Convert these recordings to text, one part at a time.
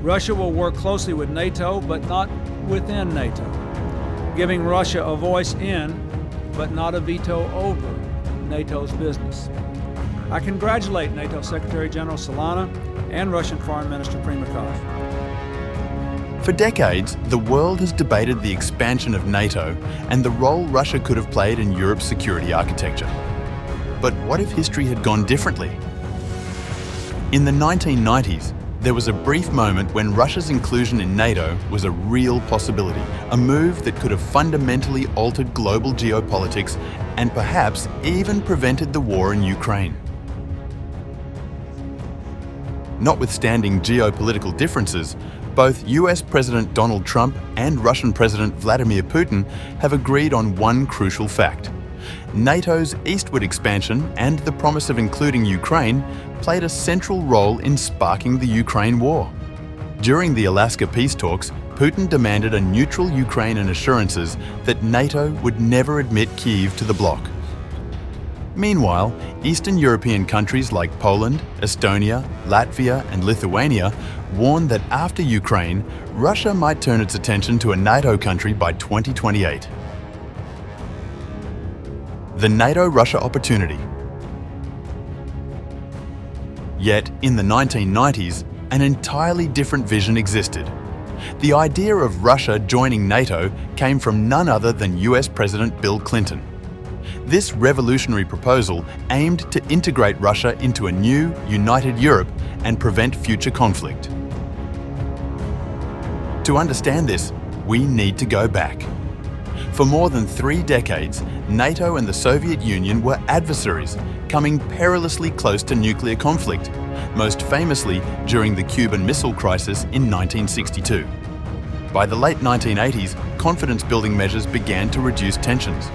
Russia will work closely with NATO, but not within NATO, giving Russia a voice in, but not a veto over, NATO's business. I congratulate NATO Secretary General Solana and Russian Foreign Minister Primakov. For decades, the world has debated the expansion of NATO and the role Russia could have played in Europe's security architecture. But what if history had gone differently? In the 1990s, there was a brief moment when Russia's inclusion in NATO was a real possibility, a move that could have fundamentally altered global geopolitics and perhaps even prevented the war in Ukraine. Notwithstanding geopolitical differences, both US President Donald Trump and Russian President Vladimir Putin have agreed on one crucial fact. NATO's eastward expansion and the promise of including Ukraine played a central role in sparking the Ukraine war. During the Alaska peace talks, Putin demanded a neutral Ukraine and assurances that NATO would never admit Kyiv to the bloc. Meanwhile, Eastern European countries like Poland, Estonia, Latvia and Lithuania warned that after Ukraine, Russia might turn its attention to a NATO country by 2028. The NATO-Russia opportunity. Yet, in the 1990s, an entirely different vision existed. The idea of Russia joining NATO came from none other than US President Bill Clinton. This revolutionary proposal aimed to integrate Russia into a new, united Europe and prevent future conflict. To understand this, we need to go back. For more than 3 decades, NATO and the Soviet Union were adversaries, coming perilously close to nuclear conflict, most famously during the Cuban Missile Crisis in 1962. By the late 1980s, confidence-building measures began to reduce tensions.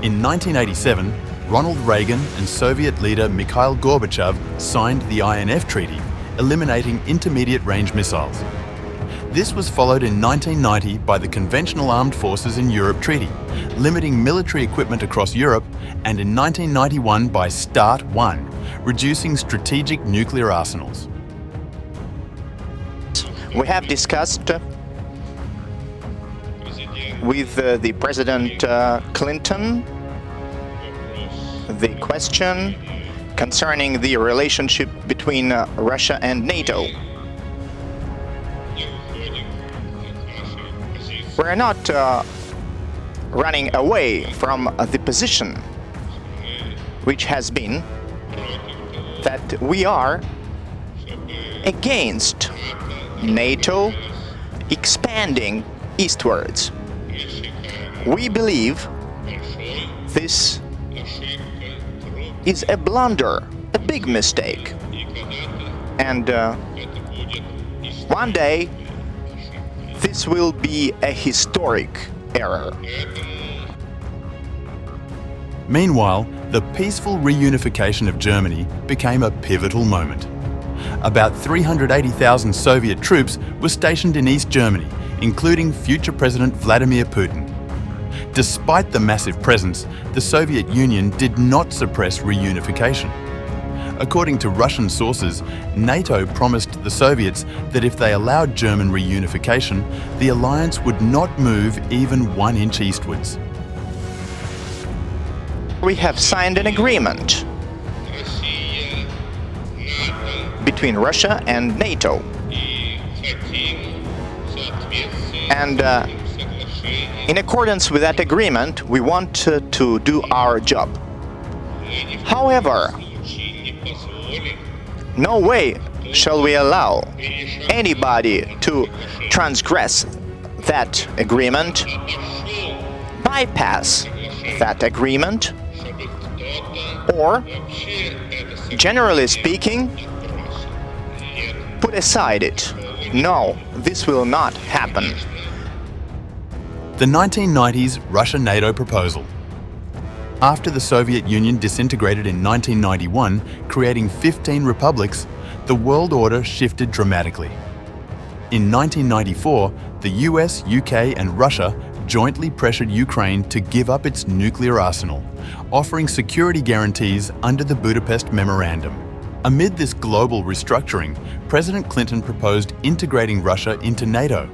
In 1987, Ronald Reagan and Soviet leader Mikhail Gorbachev signed the INF Treaty, eliminating intermediate-range missiles. This was followed in 1990 by the Conventional Armed Forces in Europe Treaty, limiting military equipment across Europe, and in 1991 by START I, reducing strategic nuclear arsenals. We have discussed with the President Clinton the question concerning the relationship between Russia and NATO. We're not running away from the position which has been that we are against NATO expanding eastwards. We believe this is a blunder, a big mistake. And one day this will be a historic error. Meanwhile, the peaceful reunification of Germany became a pivotal moment. About 380,000 Soviet troops were stationed in East Germany, including future President Vladimir Putin. Despite the massive presence, the Soviet Union did not suppress reunification. According to Russian sources, NATO promised the Soviets that if they allowed German reunification, the alliance would not move even 1 inch eastwards. We have signed an agreement between Russia and NATO. And in accordance with that agreement, we want to do our job. However, no way shall we allow anybody to transgress that agreement, bypass that agreement, or, generally speaking, put aside it. No, this will not happen. The 1990s Russia-NATO proposal. After the Soviet Union disintegrated in 1991, creating 15 republics, the world order shifted dramatically. In 1994, the US, UK and Russia jointly pressured Ukraine to give up its nuclear arsenal, offering security guarantees under the Budapest Memorandum. Amid this global restructuring, President Clinton proposed integrating Russia into NATO.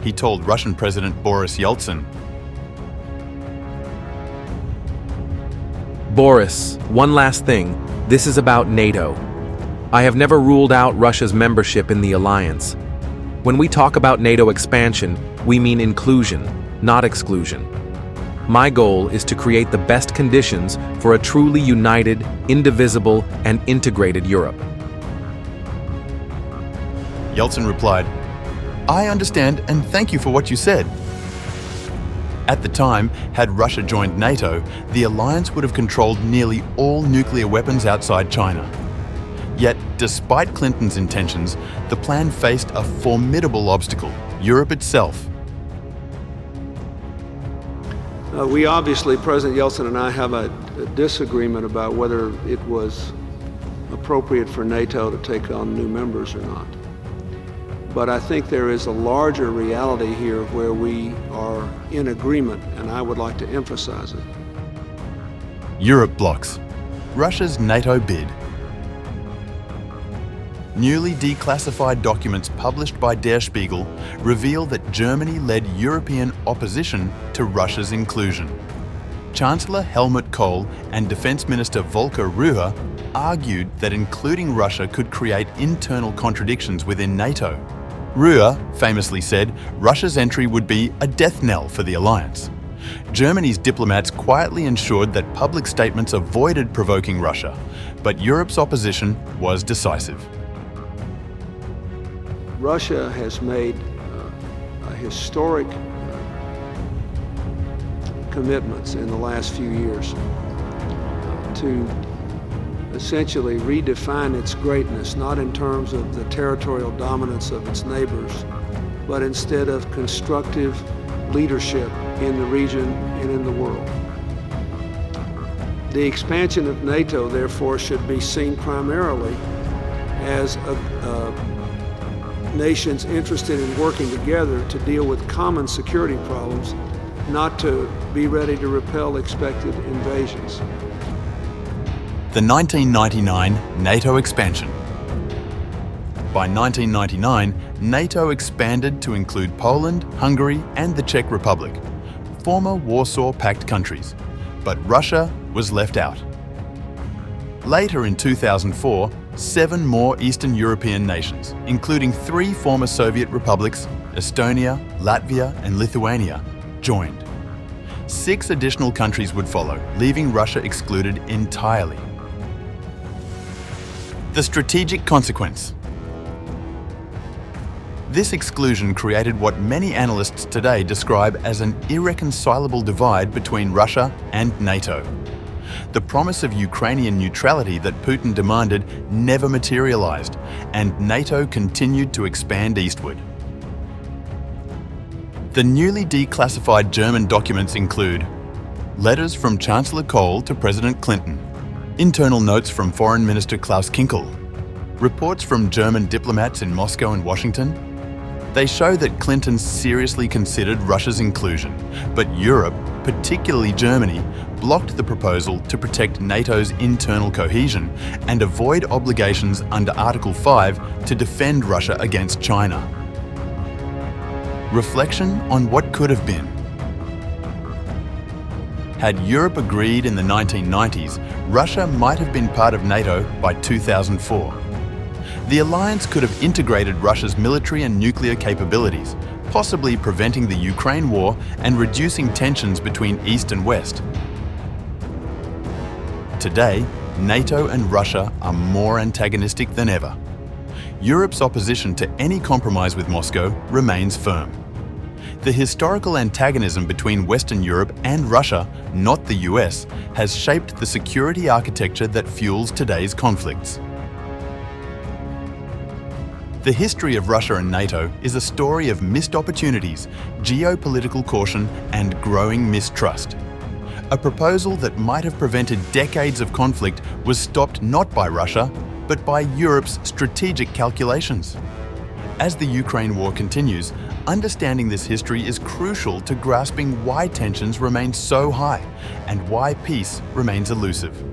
He told Russian President Boris Yeltsin, "Boris, one last thing. This is about NATO. I have never ruled out Russia's membership in the alliance. When we talk about NATO expansion, we mean inclusion, not exclusion. My goal is to create the best conditions for a truly united, indivisible, and integrated Europe." Yeltsin replied, "I understand and thank you for what you said." At the time, had Russia joined NATO, the alliance would have controlled nearly all nuclear weapons outside China. Yet, despite Clinton's intentions, the plan faced a formidable obstacle: Europe itself. We obviously, President Yeltsin and I, have a disagreement about whether it was appropriate for NATO to take on new members or not. But I think there is a larger reality here where we are in agreement, and I would like to emphasize it. Europe blocks Russia's NATO bid. Newly declassified documents published by Der Spiegel reveal that Germany led European opposition to Russia's inclusion. Chancellor Helmut Kohl and Defense Minister Volker Ruhr argued that including Russia could create internal contradictions within NATO. Ruhr famously said Russia's entry would be a death knell for the alliance. Germany's diplomats quietly ensured that public statements avoided provoking Russia, but Europe's opposition was decisive. Russia has made historic commitments in the last few years to essentially redefine its greatness, not in terms of the territorial dominance of its neighbors, but instead of constructive leadership in the region and in the world. The expansion of NATO, therefore, should be seen primarily as nations interested in working together to deal with common security problems, not to be ready to repel expected invasions. The 1999 NATO expansion. By 1999, NATO expanded to include Poland, Hungary, and the Czech Republic, former Warsaw Pact countries, but Russia was left out. Later in 2004, 7 more Eastern European nations, including 3 former Soviet republics, Estonia, Latvia, and Lithuania, joined. 6 additional countries would follow, leaving Russia excluded entirely. The strategic consequence. This exclusion created what many analysts today describe as an irreconcilable divide between Russia and NATO. The promise of Ukrainian neutrality that Putin demanded never materialized, and NATO continued to expand eastward. The newly declassified German documents include letters from Chancellor Kohl to President Clinton, internal notes from Foreign Minister Klaus Kinkel, reports from German diplomats in Moscow and Washington. They show that Clinton seriously considered Russia's inclusion, but Europe, particularly Germany, blocked the proposal to protect NATO's internal cohesion and avoid obligations under Article 5 to defend Russia against China. Reflection on what could have been. Had Europe agreed in the 1990s, Russia might have been part of NATO by 2004. The alliance could have integrated Russia's military and nuclear capabilities, possibly preventing the Ukraine war and reducing tensions between East and West. Today, NATO and Russia are more antagonistic than ever. Europe's opposition to any compromise with Moscow remains firm. The historical antagonism between Western Europe and Russia, not the US, has shaped the security architecture that fuels today's conflicts. The history of Russia and NATO is a story of missed opportunities, geopolitical caution, and growing mistrust. A proposal that might have prevented decades of conflict was stopped not by Russia, but by Europe's strategic calculations. As the Ukraine war continues, understanding this history is crucial to grasping why tensions remain so high and why peace remains elusive.